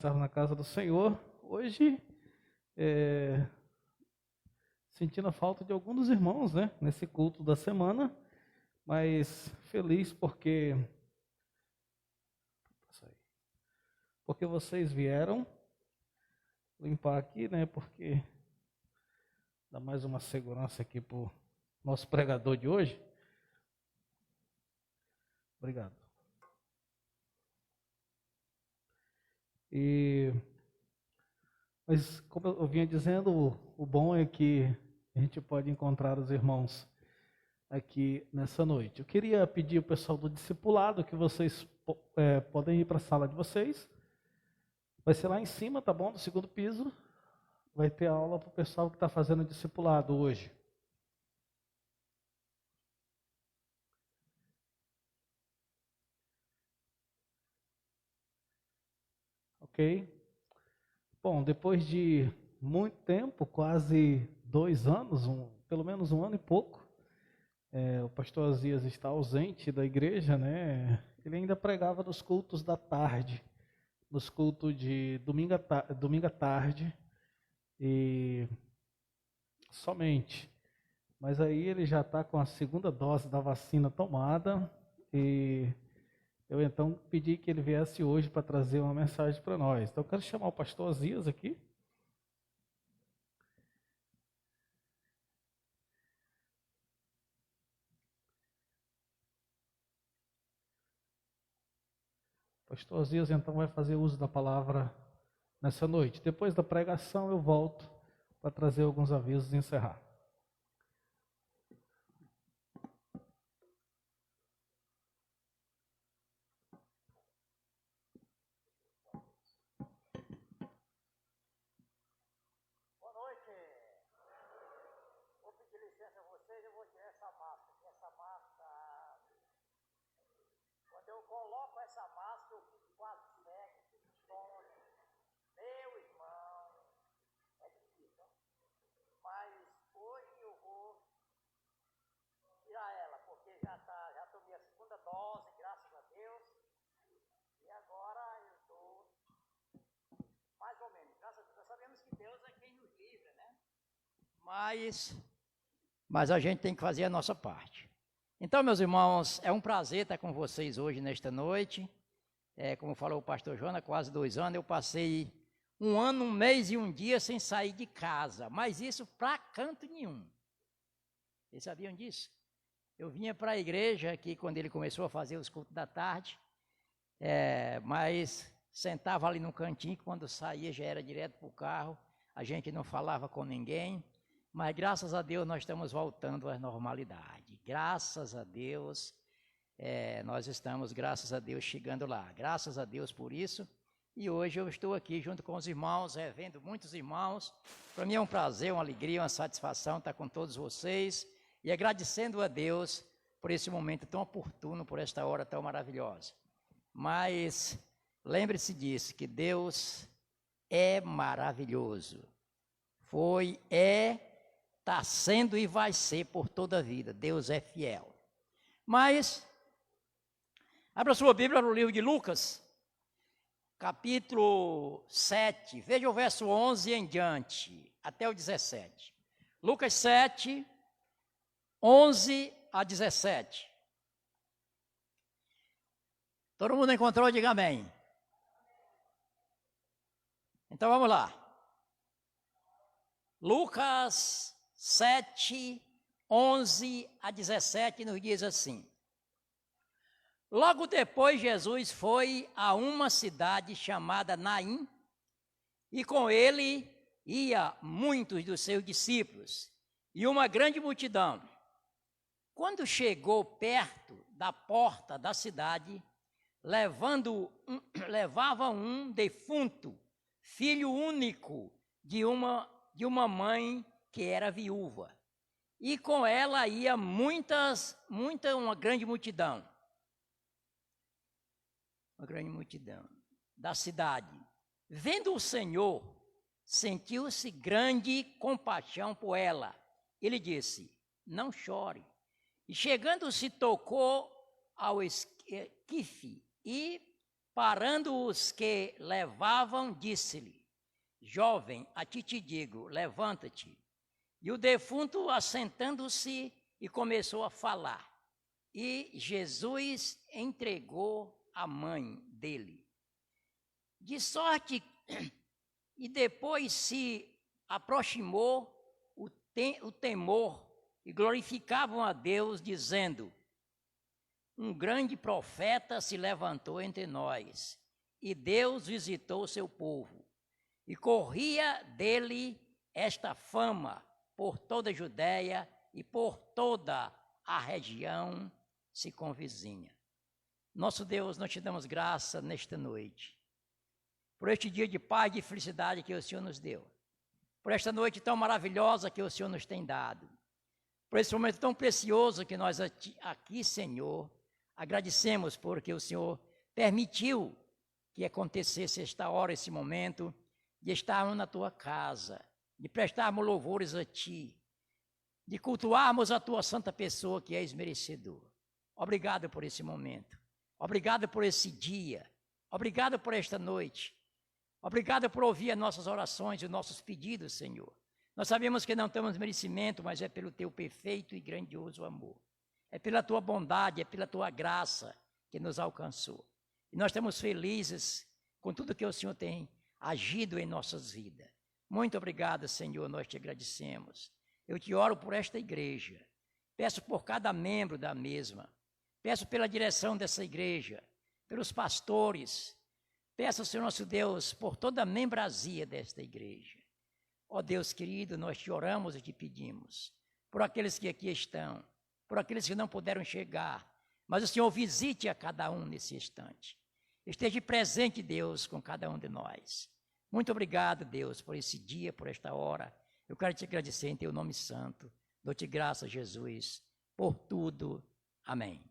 Estar na casa do Senhor. Hoje, sentindo a falta de alguns dos irmãos, né, nesse culto da semana, mas feliz porque vocês vieram limpar aqui, né, porque dá mais uma segurança aqui para o nosso pregador de hoje. Obrigado. Mas como eu vinha dizendo, o bom é que a gente pode encontrar os irmãos aqui nessa noite. Eu queria pedir ao pessoal do discipulado que vocês podem ir para a sala de vocês. Vai ser lá em cima, tá bom? No segundo piso. Vai ter aula para o pessoal que está fazendo discipulado hoje. Ok? Bom, depois de muito tempo, quase 2 anos, pelo menos 1 ano e pouco, o pastor Azias está ausente da igreja, né? Ele ainda pregava nos cultos da tarde, nos cultos de domingo à tarde, e somente. Mas aí ele já está com a segunda dose da vacina tomada, e eu então pedi que ele viesse hoje para trazer uma mensagem para nós. Então eu quero chamar o pastor Azias aqui. Pastor Azias então vai fazer uso da palavra nessa noite. Depois da pregação eu volto para trazer alguns avisos e encerrar. Boa noite. Vou pedir licença a vocês, eu vou tirar essa máscara. Quando eu coloco essa máscara, eu fico quase cego, fico sonho. Meu irmão, é difícil, mas hoje eu vou tirar ela, porque já tomei a segunda dose, graças a Deus, e agora eu estou mais ou menos, graças a Deus. Nós sabemos que Deus é quem nos livra, né? Mas a gente tem que fazer a nossa parte. Então, meus irmãos, é um prazer estar com vocês hoje, nesta noite. Como falou o pastor Jonas, quase 2 anos, eu passei 1 ano, 1 mês e 1 dia sem sair de casa, mas isso para canto nenhum. Vocês sabiam disso? Eu vinha para a igreja aqui quando ele começou a fazer os cultos da tarde, mas sentava ali no cantinho, quando saía já era direto para o carro, a gente não falava com ninguém, mas graças a Deus nós estamos voltando à normalidade. Graças a Deus, nós estamos, graças a Deus, chegando lá. Graças a Deus por isso. E hoje eu estou aqui junto com os irmãos, vendo muitos irmãos. Para mim é um prazer, uma alegria, uma satisfação estar com todos vocês e agradecendo a Deus por esse momento tão oportuno, por esta hora tão maravilhosa. Mas lembre-se disso, que Deus é maravilhoso. Foi, está sendo e vai ser por toda a vida. Deus é fiel. Mas, abra sua Bíblia no livro de Lucas, capítulo 7, veja o verso 11 em diante, até o 17. Lucas 7, 11 a 17. Todo mundo encontrou? Diga amém. Então vamos lá. Lucas 7, 11 a 17 nos diz assim: Logo depois Jesus foi a uma cidade chamada Naim, e com ele ia muitos dos seus discípulos e uma grande multidão. Quando chegou perto da porta da cidade, levava um defunto, filho único de uma mãe que era viúva, e com ela ia uma grande multidão. Uma grande multidão da cidade. Vendo o Senhor, sentiu-se grande compaixão por ela. Ele disse: não chore. E chegando-se, tocou ao esquife e Parando os que levavam, disse-lhe: Jovem, a ti te digo, levanta-te. E o defunto, assentando-se, e começou a falar. E Jesus entregou a mãe dele. De sorte, e depois se aproximou o temor, e glorificavam a Deus, dizendo: Um grande profeta se levantou entre nós, e Deus visitou o seu povo. E corria dele esta fama por toda a Judéia e por toda a região circunvizinha. Nosso Deus, nós te damos graça nesta noite, por este dia de paz e de felicidade que o Senhor nos deu, por esta noite tão maravilhosa que o Senhor nos tem dado, por esse momento tão precioso que nós aqui, Senhor, agradecemos porque o Senhor permitiu que acontecesse esta hora, esse momento, de estarmos na tua casa, de prestarmos louvores a ti, de cultuarmos a tua santa pessoa que és merecedor. Obrigado por esse momento, obrigado por esse dia, obrigado por esta noite, obrigado por ouvir as nossas orações e os nossos pedidos, Senhor. Nós sabemos que não temos merecimento, mas é pelo teu perfeito e grandioso amor. É pela tua bondade, é pela tua graça que nos alcançou. E nós estamos felizes com tudo que o Senhor tem agido em nossas vidas. Muito obrigado, Senhor, nós te agradecemos. Eu te oro por esta igreja, peço por cada membro da mesma, peço pela direção dessa igreja, pelos pastores, peço, Senhor nosso Deus, por toda a membrazia desta igreja. Ó Deus querido, nós te oramos e te pedimos, por aqueles que aqui estão, por aqueles que não puderam chegar, mas o Senhor visite a cada um nesse instante. Esteja presente, Deus, com cada um de nós. Muito obrigado, Deus, por esse dia, por esta hora. Eu quero te agradecer em teu nome santo. Dou-te graça, Jesus, por tudo. Amém.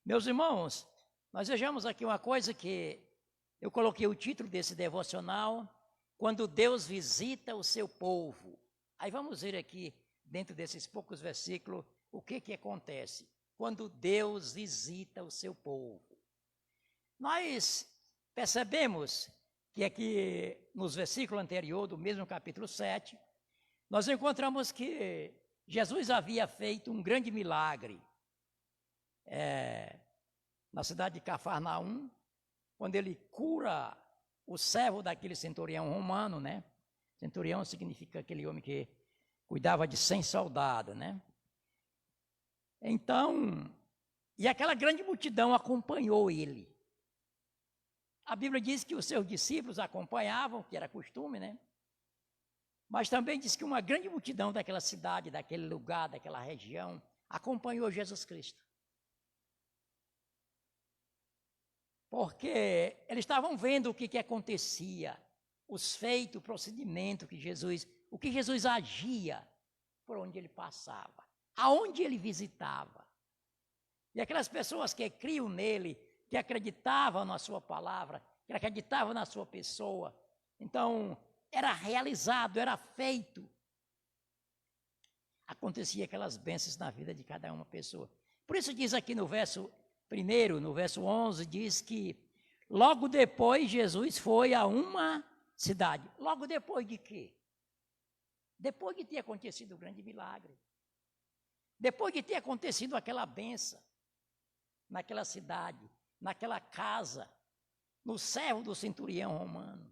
Meus irmãos, nós vejamos aqui uma coisa que eu coloquei o título desse devocional, Quando Deus visita o seu povo. Aí vamos ver aqui, dentro desses poucos versículos, o que acontece quando Deus visita o seu povo. Nós percebemos que aqui nos versículos anteriores, do mesmo capítulo 7, nós encontramos que Jesus havia feito um grande milagre na cidade de Cafarnaum, quando ele cura o servo daquele centurião romano, né? Centurião significa aquele homem que cuidava de 100 soldados, né? Então, e aquela grande multidão acompanhou ele. A Bíblia diz que os seus discípulos acompanhavam, que era costume, né? Mas também diz que uma grande multidão daquela cidade, daquele lugar, daquela região, acompanhou Jesus Cristo. Porque eles estavam vendo o que acontecia, os feitos, o procedimento que Jesus, o que Jesus agia por onde ele passava, aonde ele visitava. E aquelas pessoas que criam nele, que acreditavam na sua palavra, que acreditavam na sua pessoa, então era realizado, era feito. Acontecia aquelas bênçãos na vida de cada uma pessoa. Por isso diz aqui no verso 1, no verso 11, diz que logo depois Jesus foi a uma cidade. Logo depois de quê? Depois de ter acontecido o grande milagre. Depois de ter acontecido aquela bênção naquela cidade, naquela casa, no servo do centurião romano.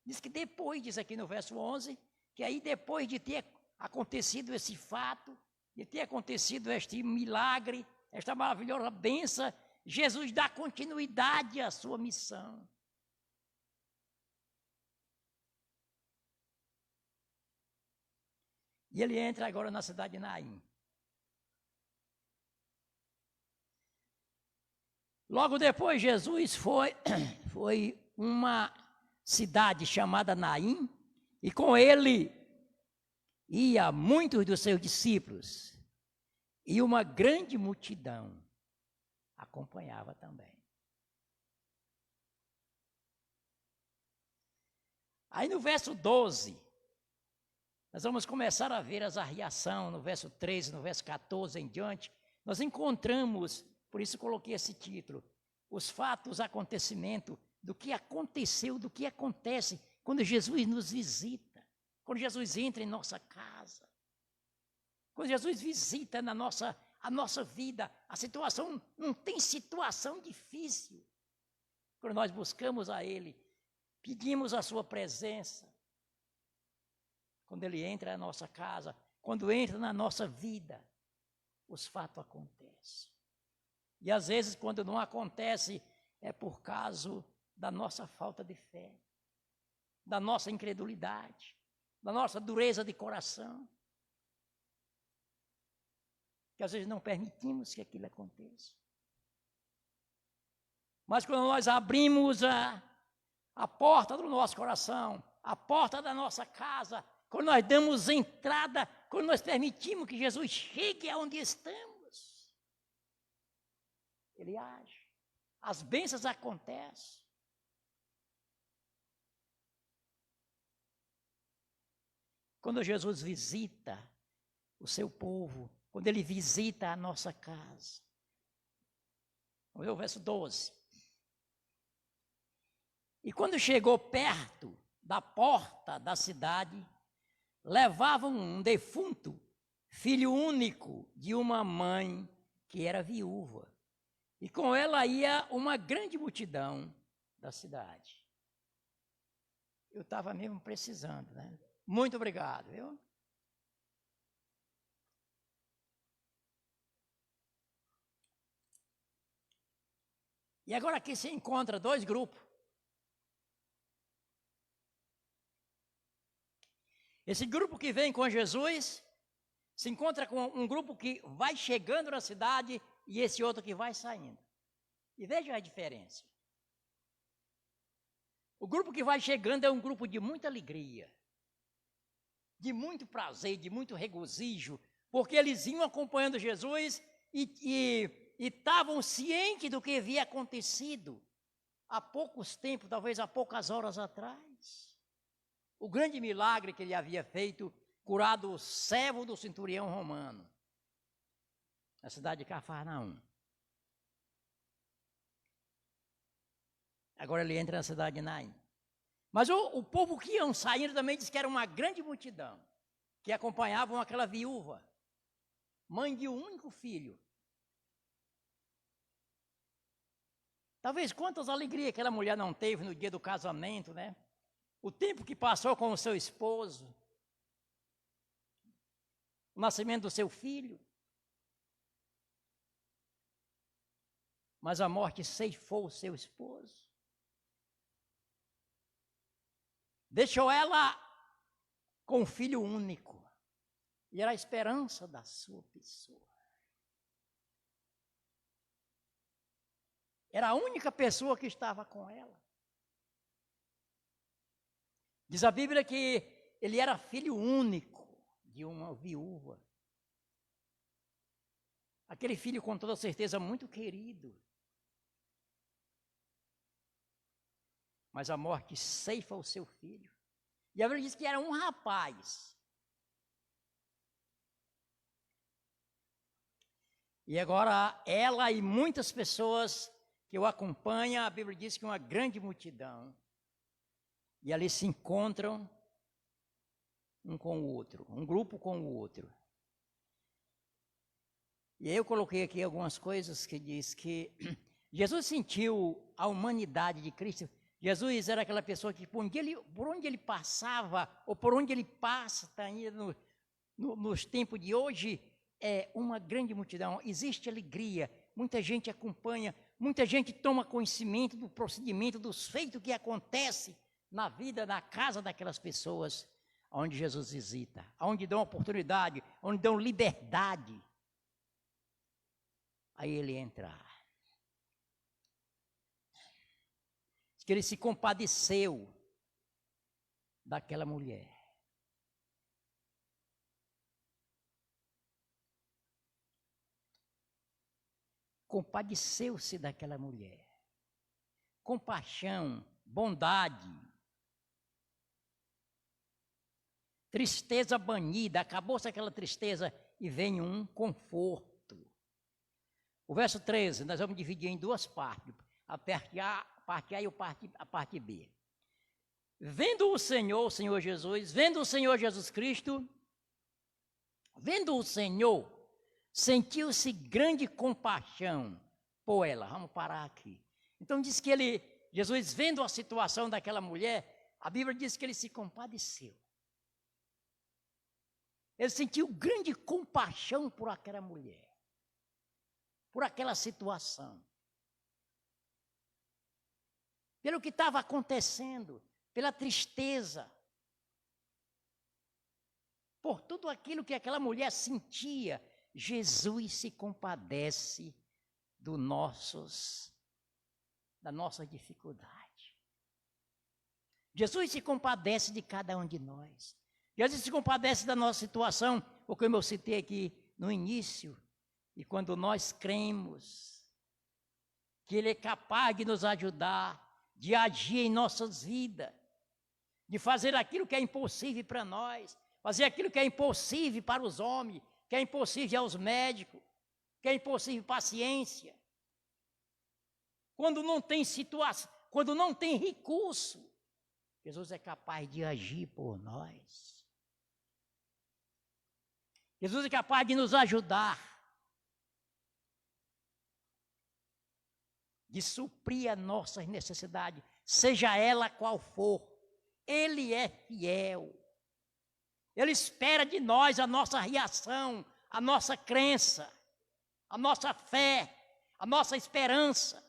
Diz que depois, diz aqui no verso 11, que aí depois de ter acontecido esse fato, de ter acontecido este milagre, esta maravilhosa bênção, Jesus dá continuidade à sua missão. E ele entra agora na cidade de Naim. Logo depois, Jesus foi uma cidade chamada Naim, e com ele ia muitos dos seus discípulos, e uma grande multidão acompanhava também. Aí no verso 12, nós vamos começar a ver a reação, no verso 13, no verso 14 em diante, nós encontramos, Por isso coloquei esse título. Os fatos, acontecimento, do que aconteceu, do que acontece quando Jesus nos visita, quando Jesus entra em nossa casa, quando Jesus visita a nossa vida. A situação, não tem situação difícil. Quando nós buscamos a Ele, pedimos a sua presença, quando Ele entra na nossa casa, quando entra na nossa vida, os fatos acontecem. E às vezes, quando não acontece, é por causa da nossa falta de fé, da nossa incredulidade, da nossa dureza de coração, que às vezes não permitimos que aquilo aconteça. Mas quando nós abrimos a porta do nosso coração, a porta da nossa casa, quando nós damos entrada, quando nós permitimos que Jesus chegue aonde estamos, Ele age. As bênçãos acontecem. Quando Jesus visita o seu povo, quando Ele visita a nossa casa. Vamos ver o verso 12. E quando chegou perto da porta da cidade, levavam um defunto, filho único de uma mãe que era viúva. E com ela ia uma grande multidão da cidade. Eu estava mesmo precisando, né? Muito obrigado, viu? E agora aqui se encontra dois grupos. Esse grupo que vem com Jesus se encontra com um grupo que vai chegando na cidade e esse outro que vai saindo. E veja a diferença. O grupo que vai chegando é um grupo de muita alegria, de muito prazer, de muito regozijo, porque eles iam acompanhando Jesus e estavam cientes do que havia acontecido há poucos tempos, talvez há poucas horas atrás. O grande milagre que ele havia feito, curado o servo do centurião romano, na cidade de Cafarnaum. Agora ele entra na cidade de Naim. Mas o povo que iam saindo também disse que era uma grande multidão, que acompanhavam aquela viúva, mãe de um único filho. Talvez quantas alegrias aquela mulher não teve no dia do casamento, né? O tempo que passou com o seu esposo, o nascimento do seu filho. Mas a morte ceifou o seu esposo. Deixou ela com um filho único. E era a esperança da sua pessoa. Era a única pessoa que estava com ela. Diz a Bíblia que ele era filho único de uma viúva. Aquele filho, com toda certeza, muito querido. Mas a morte ceifa o seu filho. E a Bíblia diz que era um rapaz. E agora ela e muitas pessoas que o acompanham, a Bíblia diz que uma grande multidão. E ali se encontram um com o outro, um grupo com o outro. E aí eu coloquei aqui algumas coisas que diz que Jesus sentiu a humanidade de Cristo. Jesus era aquela pessoa que por onde ele passava, ou por onde ele passa, tá ainda nos tempos de hoje, é uma grande multidão. Existe alegria, muita gente acompanha, muita gente toma conhecimento do procedimento, dos feitos que acontecem na vida, na casa daquelas pessoas onde Jesus visita, onde dão oportunidade, onde dão liberdade. Aí ele entra. Diz que ele se compadeceu daquela mulher. Compadeceu-se daquela mulher. Compaixão, bondade, tristeza banida, acabou-se aquela tristeza e vem um conforto. O verso 13, nós vamos dividir em duas partes. A parte A e a parte B. Vendo o Senhor Jesus, vendo o Senhor Jesus Cristo, vendo o Senhor, sentiu-se grande compaixão por ela. Vamos parar aqui. Então diz que Jesus vendo a situação daquela mulher, a Bíblia diz que ele se compadeceu. Ele sentiu grande compaixão por aquela mulher, por aquela situação, pelo que estava acontecendo, pela tristeza, por tudo aquilo que aquela mulher sentia. Jesus se compadece da nossa dificuldade. Jesus se compadece de cada um de nós. Jesus se compadece da nossa situação, porque como eu citei aqui no início, e quando nós cremos que Ele é capaz de nos ajudar, de agir em nossas vidas, de fazer aquilo que é impossível para nós, fazer aquilo que é impossível para os homens, que é impossível aos médicos, que é impossível para a ciência. Quando não tem situação, quando não tem recurso, Jesus é capaz de agir por nós. Jesus é capaz de nos ajudar, de suprir as nossas necessidades, seja ela qual for. Ele é fiel. Ele espera de nós a nossa reação, a nossa crença, a nossa fé, a nossa esperança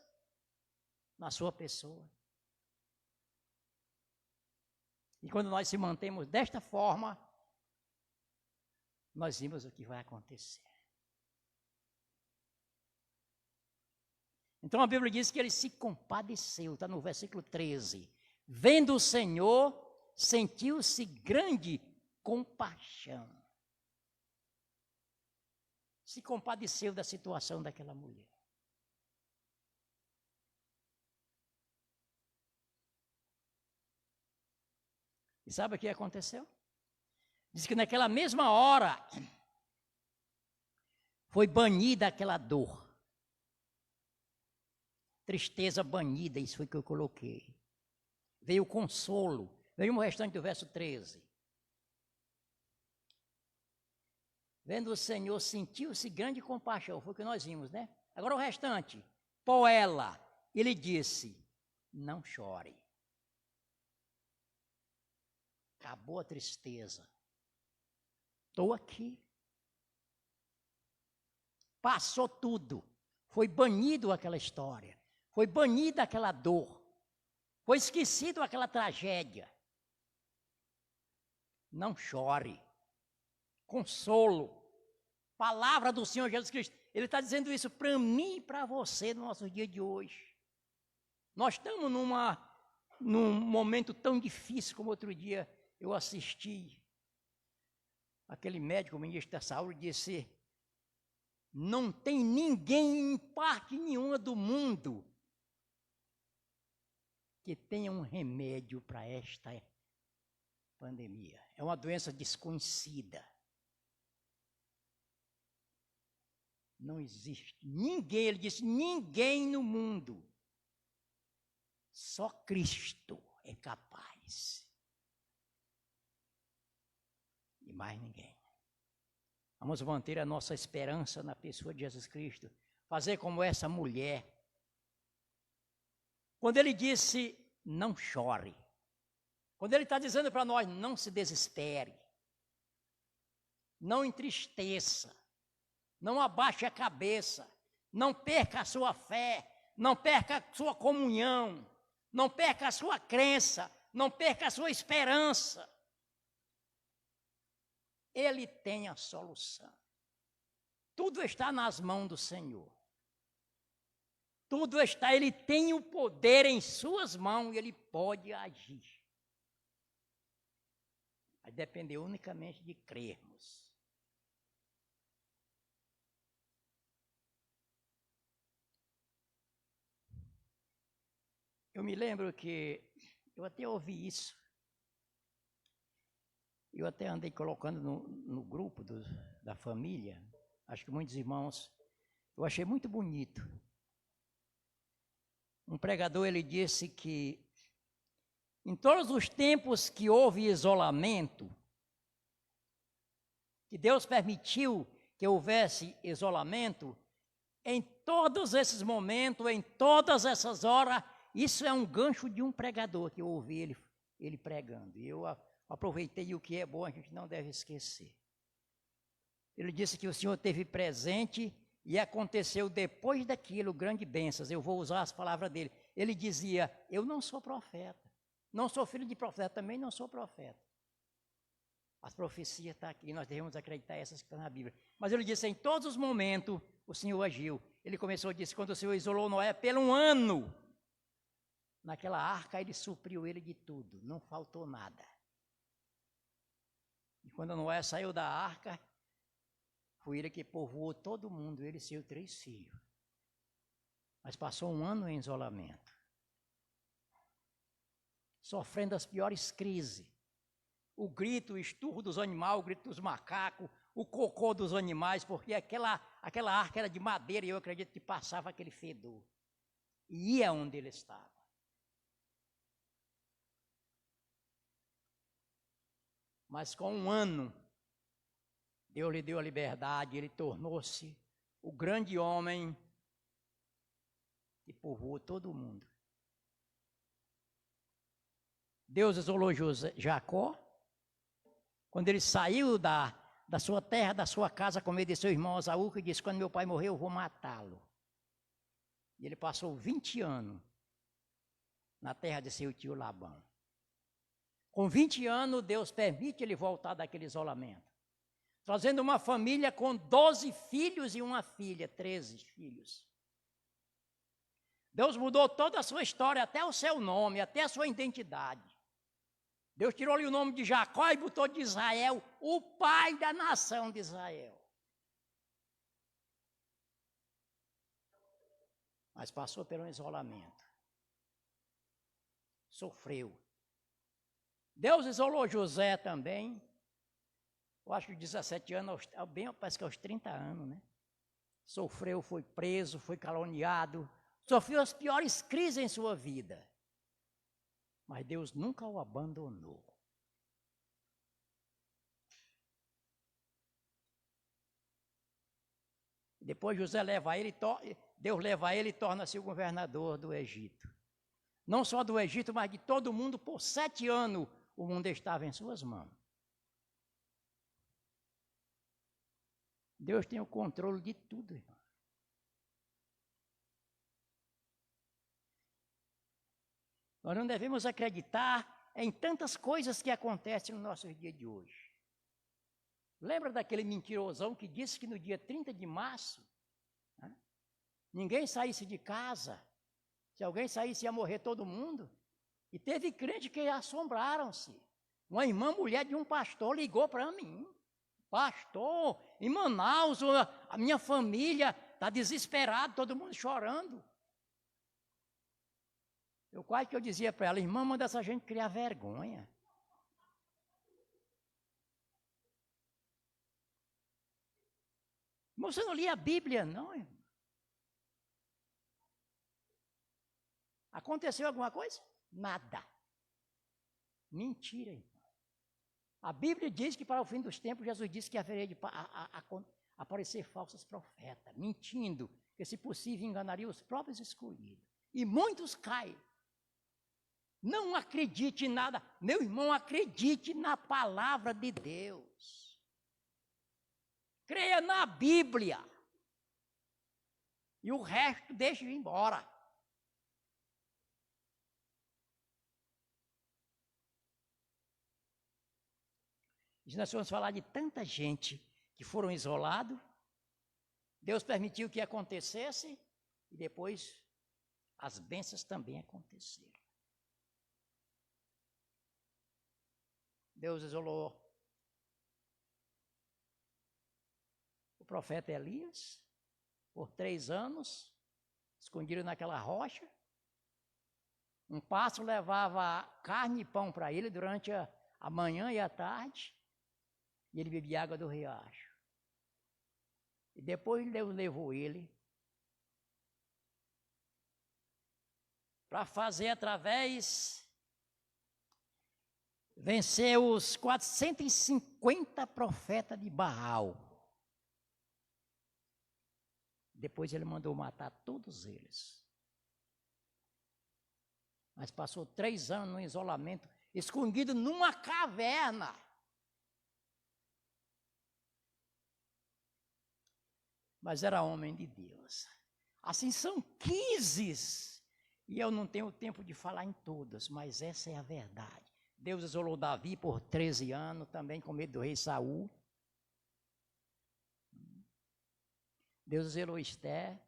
na sua pessoa. E quando nós se mantemos desta forma, nós vimos o que vai acontecer. Então a Bíblia diz que ele se compadeceu, está no versículo 13. Vendo o Senhor, sentiu-se grande compaixão. Se compadeceu da situação daquela mulher. E sabe o que aconteceu? Diz que naquela mesma hora foi banida aquela dor. Tristeza banida, isso foi que eu coloquei. Veio o consolo. Veio o restante do verso 13. Vendo o Senhor, sentiu-se grande compaixão. Foi o que nós vimos, né? Agora o restante. Por ela, ele disse, não chore. Acabou a tristeza. Estou aqui. Passou tudo. Foi banido aquela história. Foi banida aquela dor. Foi esquecido aquela tragédia. Não chore. Consolo. Palavra do Senhor Jesus Cristo. Ele está dizendo isso para mim e para você no nosso dia de hoje. Nós estamos num momento tão difícil como outro dia eu assisti. Aquele médico, o ministro da Saúde, disse: não tem ninguém em parte nenhuma do mundo que tenha um remédio para esta pandemia. É uma doença desconhecida. Não existe ninguém, ele disse, ninguém no mundo. Só Cristo é capaz. E mais ninguém. Vamos manter a nossa esperança na pessoa de Jesus Cristo. Fazer como essa mulher. Quando ele disse, não chore. Quando ele está dizendo para nós, não se desespere. Não entristeça. Não abaixe a cabeça. Não perca a sua fé. Não perca a sua comunhão. Não perca a sua crença. Não perca a sua esperança. Ele tem a solução. Tudo está nas mãos do Senhor. Tudo está, Ele tem o poder em suas mãos e Ele pode agir. Vai depender unicamente de crermos. Eu me lembro que eu até ouvi isso. Eu até andei colocando no grupo da família. Acho que muitos irmãos eu achei muito bonito. Um pregador, ele disse que em todos os tempos que houve isolamento, que Deus permitiu que houvesse isolamento, em todos esses momentos, em todas essas horas, isso é um gancho de um pregador que eu ouvi ele pregando. E eu aproveitei, o que é bom a gente não deve esquecer. Ele disse que o Senhor esteve presente e aconteceu depois daquilo grande bênçãos. Eu vou usar as palavras dele. Ele dizia, eu não sou profeta, não sou filho de profeta, também não sou profeta. As profecias estão aqui, nós devemos acreditar essas que estão na Bíblia. Mas ele disse, em todos os momentos, o Senhor agiu. Ele começou a dizer, quando o Senhor isolou Noé pelo um ano, naquela arca ele supriu ele de tudo, não faltou nada. E quando Noé saiu da arca, foi ele que povoou todo mundo, ele e seus 3 filhos. Mas passou um ano em isolamento, sofrendo as piores crises. O grito, o esturro dos animais, o grito dos macacos, o cocô dos animais, porque aquela arca era de madeira e eu acredito que passava aquele fedor. E ia onde ele estava. Mas com um ano, Deus lhe deu a liberdade, ele tornou-se o grande homem que povoou todo o mundo. Deus isolou Jacó, quando ele saiu da sua terra, da sua casa, com medo de seu irmão Esaú, que disse, quando meu pai morrer, eu vou matá-lo. E ele passou 20 anos na terra de seu tio Labão. Com 20 anos, Deus permite ele voltar daquele isolamento, trazendo uma família com 12 filhos e uma filha, 13 filhos. Deus mudou toda a sua história, até o seu nome, até a sua identidade. Deus tirou-lhe o nome de Jacó e botou de Israel, o pai da nação de Israel. Mas passou pelo isolamento. Sofreu. Deus isolou José também. Eu acho que 17 anos, parece que aos 30 anos, né? Sofreu, foi preso, foi caluniado. Sofreu as piores crises em sua vida. Mas Deus nunca o abandonou. Depois Deus leva ele e torna-se o governador do Egito. Não só do Egito, mas de todo o mundo. Por 7 anos o mundo estava em suas mãos. Deus tem o controle de tudo, irmão. Nós não devemos acreditar em tantas coisas que acontecem no nosso dia de hoje. Lembra daquele mentirosão que disse que no dia 30 de março, né, ninguém saísse de casa, se alguém saísse ia morrer todo mundo? E teve crente que assombraram-se. Uma irmã mulher de um pastor ligou para mim. Pastor, em Manaus, a minha família está desesperada, todo mundo chorando. Eu quase que eu dizia para ela, irmã, manda essa gente criar vergonha. Mas você não lia a Bíblia, não, irmão? Aconteceu alguma coisa? Nada. Mentira, irmão. A Bíblia diz que para o fim dos tempos, Jesus disse que haveria de aparecer falsos profetas, mentindo, que se possível enganaria os próprios escolhidos. E muitos caem. Não acredite em nada. Meu irmão, acredite na palavra de Deus. Creia na Bíblia. E o resto deixe ir embora. E nós vamos falar de tanta gente que foram isolados. Deus permitiu que acontecesse. E depois as bênçãos também aconteceram. Deus isolou o profeta Elias por 3 anos, escondido naquela rocha. Um pássaro levava carne e pão para ele durante a manhã e a tarde, e ele bebia água do riacho. E depois Deus levou ele para fazer vencer os 450 profetas de Baal. Depois ele mandou matar todos eles. Mas passou 3 anos no isolamento, escondido numa caverna. Mas era homem de Deus. Assim são 15, e eu não tenho tempo de falar em todas, mas essa é a verdade. Deus isolou Davi por 13 anos, também com medo do rei Saul. Deus isolou Esther,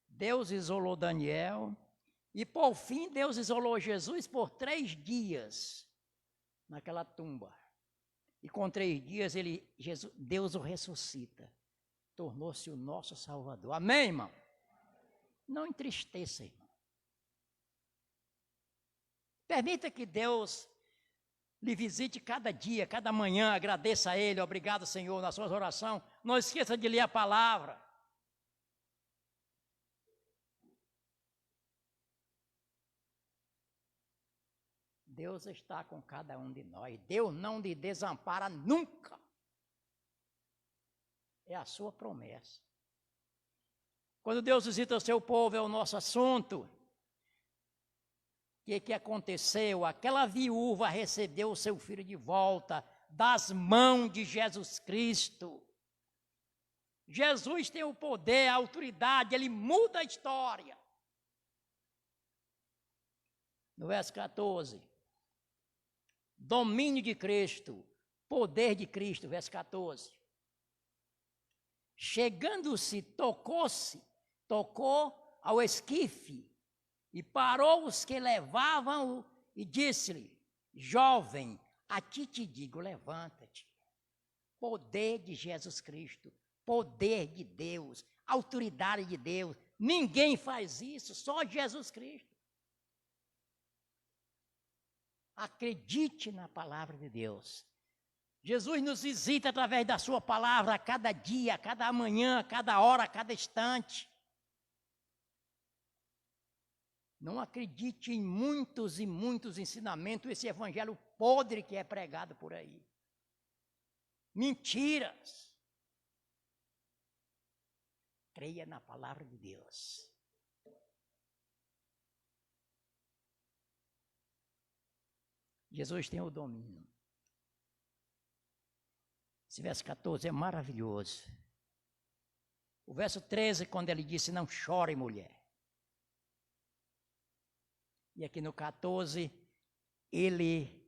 Deus isolou Daniel, e por fim Deus isolou Jesus por 3 dias naquela tumba. E com 3 dias Deus o ressuscita, tornou-se o nosso Salvador. Amém, irmão? Não entristeça, irmão. Permita que Deus lhe visite cada dia, cada manhã, agradeça a Ele, obrigado, Senhor, nas suas orações. Não esqueça de ler a palavra. Deus está com cada um de nós. Deus não lhe desampara nunca. É a sua promessa. Quando Deus visita o seu povo, é o nosso assunto. O que aconteceu? Aquela viúva recebeu o seu filho de volta das mãos de Jesus Cristo. Jesus tem o poder, a autoridade, ele muda a história. No verso 14. Domínio de Cristo, poder de Cristo, verso 14. Chegando-se, tocou ao esquife, e parou os que levavam e disse-lhe: jovem, a ti te digo, levanta-te. Poder de Jesus Cristo, poder de Deus, autoridade de Deus. Ninguém faz isso, só Jesus Cristo. Acredite na palavra de Deus. Jesus nos visita através da sua palavra a cada dia, a cada manhã, a cada hora, a cada instante. Não acredite em muitos e muitos ensinamentos, esse evangelho podre que é pregado por aí. Mentiras. Creia na palavra de Deus. Jesus tem o domínio. Esse verso 14 é maravilhoso. O verso 13, quando ele disse, não chore, mulher. E aqui no 14, ele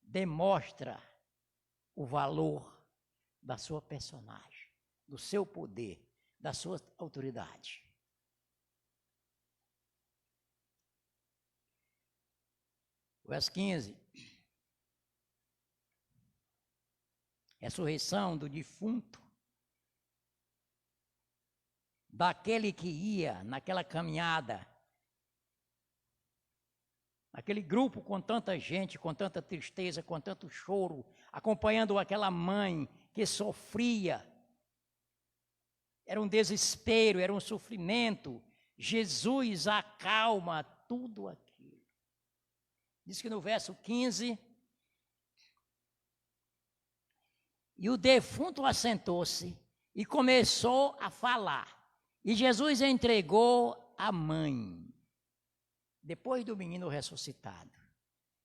demonstra o valor da sua personagem, do seu poder, da sua autoridade. O verso 15. Ressurreição do defunto, daquele que ia naquela caminhada, aquele grupo com tanta gente, com tanta tristeza, com tanto choro, acompanhando aquela mãe que sofria. Era um desespero, era um sofrimento. Jesus acalma tudo aquilo. Diz que no verso 15... E o defunto assentou-se e começou a falar. E Jesus entregou a mãe, depois do menino ressuscitado.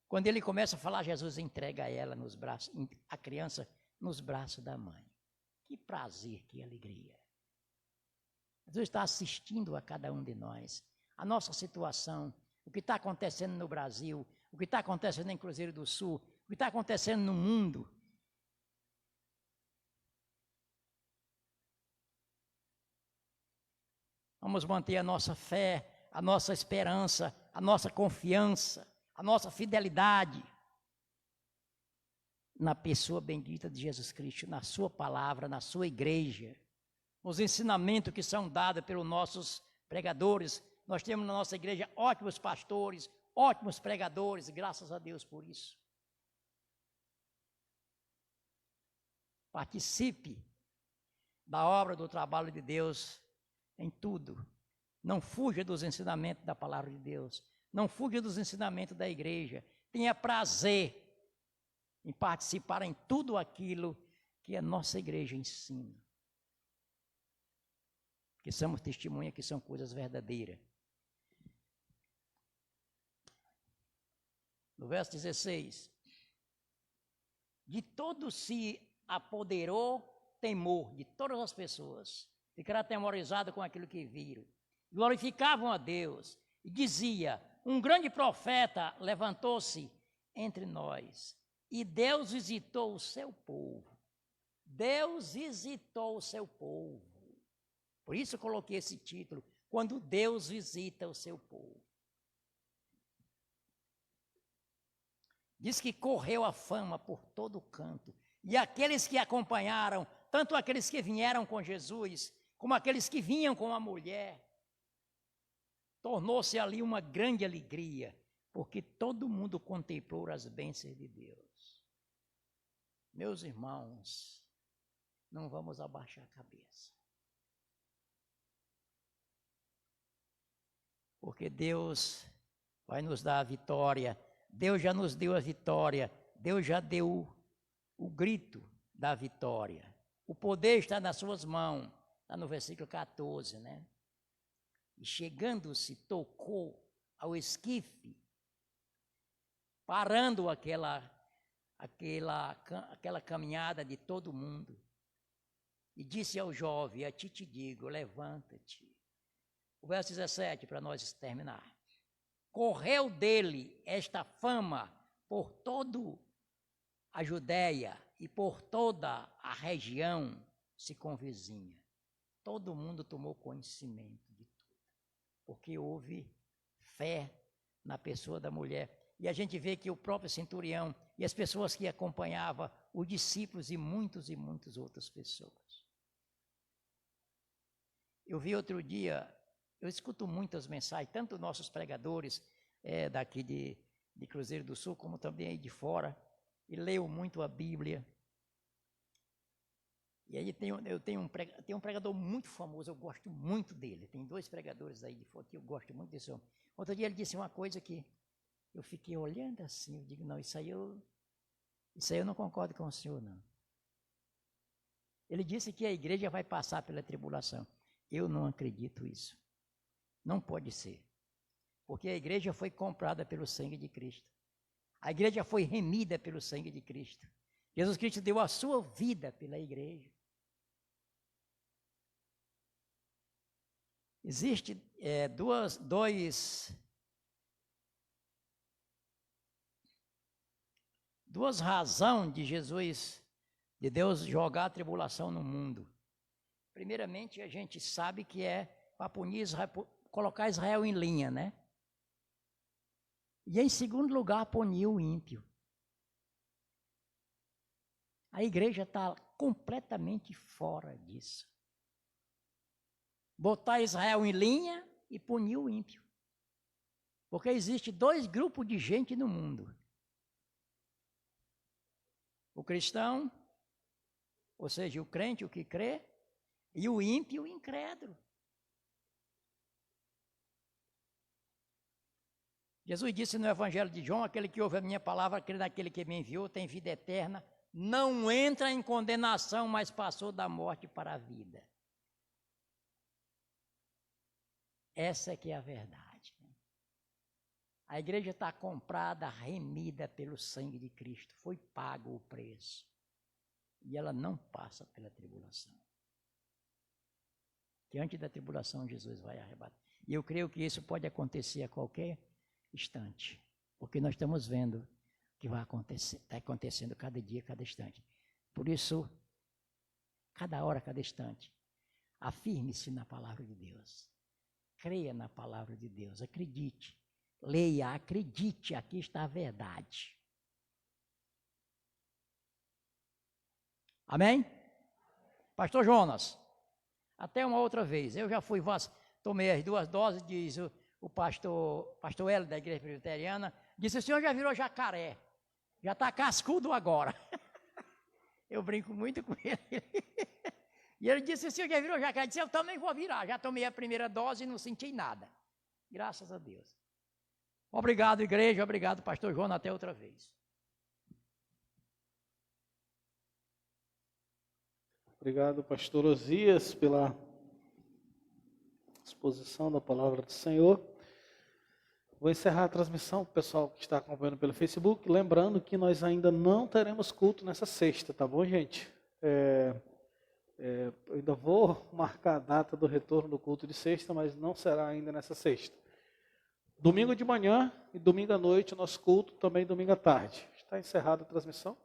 Quando ele começa a falar, Jesus entrega ela nos braços, a criança nos braços da mãe. Que prazer, que alegria. Jesus está assistindo a cada um de nós, a nossa situação, o que está acontecendo no Brasil, o que está acontecendo em Cruzeiro do Sul, o que está acontecendo no mundo. Vamos manter a nossa fé, a nossa esperança, a nossa confiança, a nossa fidelidade na pessoa bendita de Jesus Cristo, na sua palavra, na sua igreja, nos ensinamentos que são dados pelos nossos pregadores. Nós temos na nossa igreja ótimos pastores, ótimos pregadores, graças a Deus por isso. Participe da obra, do trabalho de Deus em tudo. Não fuja dos ensinamentos da palavra de Deus. Não fuja dos ensinamentos da igreja. Tenha prazer em participar em tudo aquilo que a nossa igreja ensina. Que somos testemunha que são coisas verdadeiras. No verso 16. De todos se apoderou temor de todas as pessoas. Ficaram atemorizados com aquilo que viram. Glorificavam a Deus e dizia: um grande profeta levantou-se entre nós e Deus visitou o seu povo. Deus visitou o seu povo. Por isso eu coloquei esse título, quando Deus visita o seu povo. Diz que correu a fama por todo canto. E aqueles que acompanharam, tanto aqueles que vieram com Jesus, como aqueles que vinham com a mulher, tornou-se ali uma grande alegria, porque todo mundo contemplou as bênçãos de Deus. Meus irmãos, não vamos abaixar a cabeça. Porque Deus vai nos dar a vitória. Deus já nos deu a vitória. Deus já deu o grito da vitória. O poder está nas suas mãos. Está no versículo 14, né? E chegando-se, tocou ao esquife, parando aquela caminhada de todo mundo. E disse ao jovem: a ti te digo, levanta-te. O verso 17, para nós terminar. Correu dele esta fama por toda a Judéia e por toda a região circunvizinha. Todo mundo tomou conhecimento de tudo, porque houve fé na pessoa da mulher. E a gente vê que o próprio centurião e as pessoas que acompanhavam, os discípulos e muitas outras pessoas. Eu vi outro dia, eu escuto muitas mensagens, tanto nossos pregadores daqui de Cruzeiro do Sul, como também aí de fora, e leio muito a Bíblia. E aí eu tenho um pregador muito famoso, eu gosto muito dele. Tem 2 pregadores aí de fora que eu gosto muito desse homem. Outro dia ele disse uma coisa que eu fiquei olhando assim, eu digo, não, isso aí eu não concordo com o senhor, não. Ele disse que a igreja vai passar pela tribulação. Eu não acredito isso. Não pode ser. Porque a igreja foi comprada pelo sangue de Cristo. A igreja foi remida pelo sangue de Cristo. Jesus Cristo deu a sua vida pela igreja. Existe duas razões de Jesus, de Deus jogar a tribulação no mundo. Primeiramente, a gente sabe que é para punir Israel, colocar Israel em linha, né? E em segundo lugar, punir o ímpio. A igreja está completamente fora disso. Botar Israel em linha e punir o ímpio. Porque existe 2 grupos de gente no mundo. O cristão, ou seja, o crente, o que crê, e o ímpio, o incrédulo. Jesus disse no Evangelho de João: aquele que ouve a minha palavra, crê naquele que me enviou, tem vida eterna, não entra em condenação, mas passou da morte para a vida. Essa é que é a verdade. A igreja está comprada, remida pelo sangue de Cristo. Foi pago o preço. E ela não passa pela tribulação. Que antes da tribulação Jesus vai arrebatar. E eu creio que isso pode acontecer a qualquer instante. Porque nós estamos vendo que vai acontecer, está acontecendo cada dia, cada instante. Por isso, cada hora, cada instante, afirme-se na palavra de Deus. Creia na palavra de Deus, acredite. Leia, acredite, aqui está a verdade. Amém? Pastor Jonas, até uma outra vez. Eu já fui, tomei as 2 doses, diz o pastor Hélio da Igreja Presbiteriana, disse: o senhor já virou jacaré, já está cascudo agora. Eu brinco muito com ele. E ele disse: o senhor já virou jacaré? Eu disse: eu também vou virar, já tomei a primeira dose e não senti nada. Graças a Deus. Obrigado, igreja. Obrigado, pastor João. Até outra vez. Obrigado, pastor Osias, pela exposição da palavra do Senhor. Vou encerrar a transmissão para o pessoal que está acompanhando pelo Facebook, lembrando que nós ainda não teremos culto nessa sexta, tá bom, gente? Eu ainda vou marcar a data do retorno do culto de sexta, mas não será ainda nessa sexta. Domingo de manhã e domingo à noite, o nosso culto, também domingo à tarde. Está encerrada a transmissão.